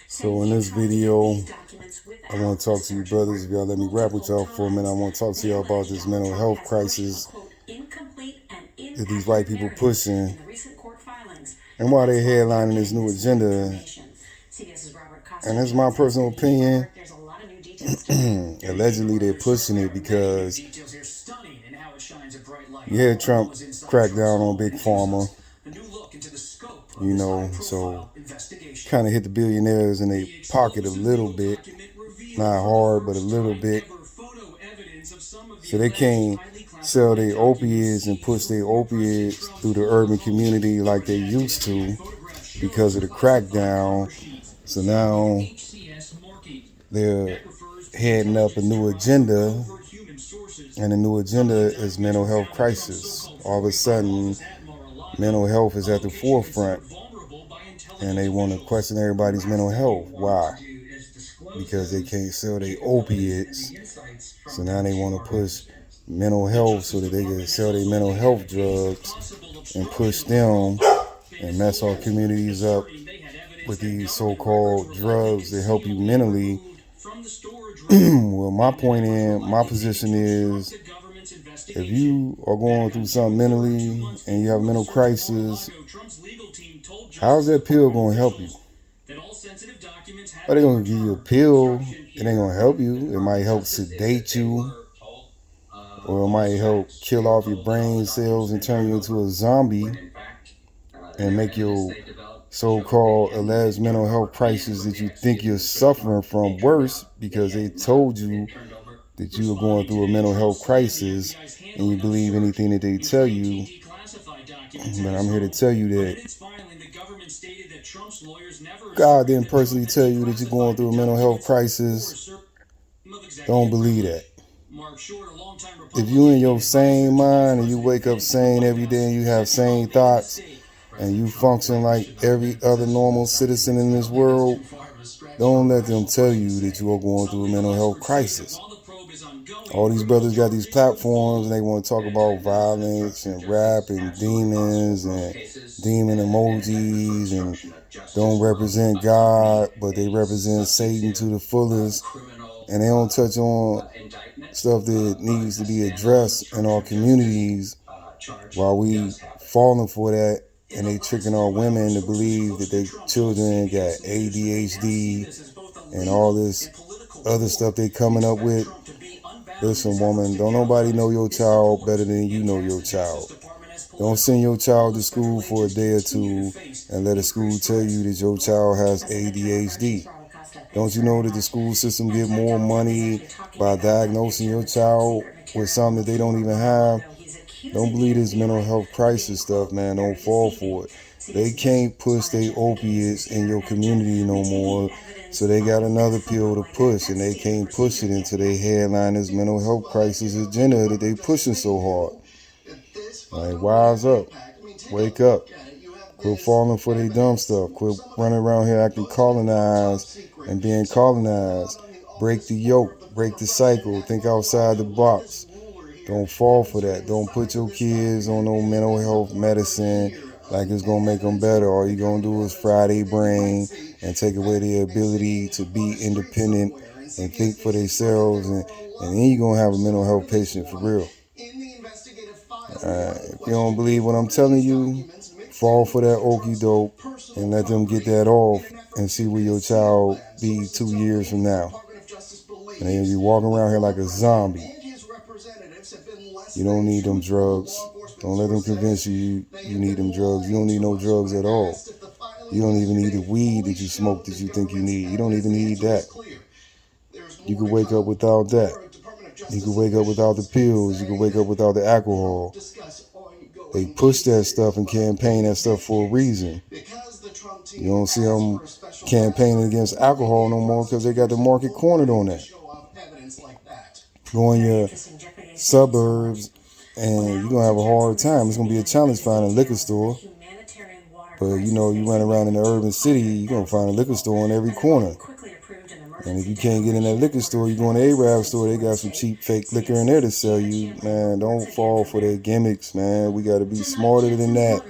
So in this video, I want to talk to you brothers. If y'all let me rap with y'all for a minute, I want to talk to y'all about this mental health crisis that these white people pushing and why they headlining this new agenda. And it's my personal opinion. Allegedly, they're pushing it because you had Trump crack down on Big Pharma, so kind of hit the billionaires in their pocket a little bit. Not hard, but a little bit. So they can't sell their opiates and push their opiates through the urban community like they used to because of the crackdown. So now they're heading up a new agenda, and the new agenda is mental health crisis. All of a sudden, mental health is at the forefront, and they want to question everybody's mental health. Why? Because they can't sell their opiates. So now they want to push mental health so that they can sell their mental health drugs and push them and mess our communities up with these so-called drugs that help you mentally. Well, my position is, if you are going through something mentally and you have a mental crisis, how's that pill going to help you? Are they going to give you a pill? It ain't going to help you. It might help sedate you, or it might help kill off your brain cells and turn you into a zombie and make your so-called alleged mental health crisis that you think you're suffering from worse, because they told you that you were going through a mental health crisis and you believe anything that they tell you. But I'm here to tell you that God didn't personally tell you that you're going through a mental health crisis. Don't believe that. If you in your sane mind and you wake up sane every day and you have sane thoughts and you function like every other normal citizen in this world, don't let them tell you that you are going through a mental health crisis. All these brothers got these platforms and they want to talk about violence and rap and demons and demon emojis and don't represent God, but they represent Satan to the fullest. And they don't touch on stuff that needs to be addressed in our communities while we falling for that, and they tricking our women to believe that their children got ADHD and all this other stuff they coming up with. Listen, woman, don't nobody know your child better than you know your child. Don't send your child to school for a day or two and let a school tell you that your child has ADHD. Don't you know that the school system get more money by diagnosing your child with something that they don't even have? Don't believe this mental health crisis stuff, man. Don't fall for it. They can't push their opiates in your community no more, so they got another pill to push, and they can't push it until they headline this mental health crisis agenda that they pushing so hard. Like, wise up. Wake up. Quit falling for their dumb stuff. Quit running around here acting colonized and being colonized. Break the yoke. Break the cycle. Think outside the box. Don't fall for that. Don't put your kids on no mental health medicine like it's going to make them better. All you're going to do is fry their brain and take away their ability to be independent and think for themselves. And then you're going to have a mental health patient for real. If you don't believe what I'm telling you, fall for that okie doke and let them get that off and see where your child be 2 years from now. And they'll be walking around here like a zombie. You don't need them drugs. Don't let them convince you you need them drugs. You don't need no drugs at all. You don't even need the weed that you smoke that you think you need. You don't even need that. You could wake up without that. You could wake up without the pills. You could wake up without the alcohol. They push that stuff and campaign that stuff for a reason. You don't see them campaigning against alcohol no more because they got the market cornered on that. Go in your suburbs and you're going to have a hard time. It's going to be a challenge finding a liquor store. But, you run around in the urban city, you're going to find a liquor store on every corner. And if you can't get in that liquor store, you go in the Arab store, they got some cheap fake liquor in there to sell you. Man, don't fall for their gimmicks, man. We got to be smarter than that.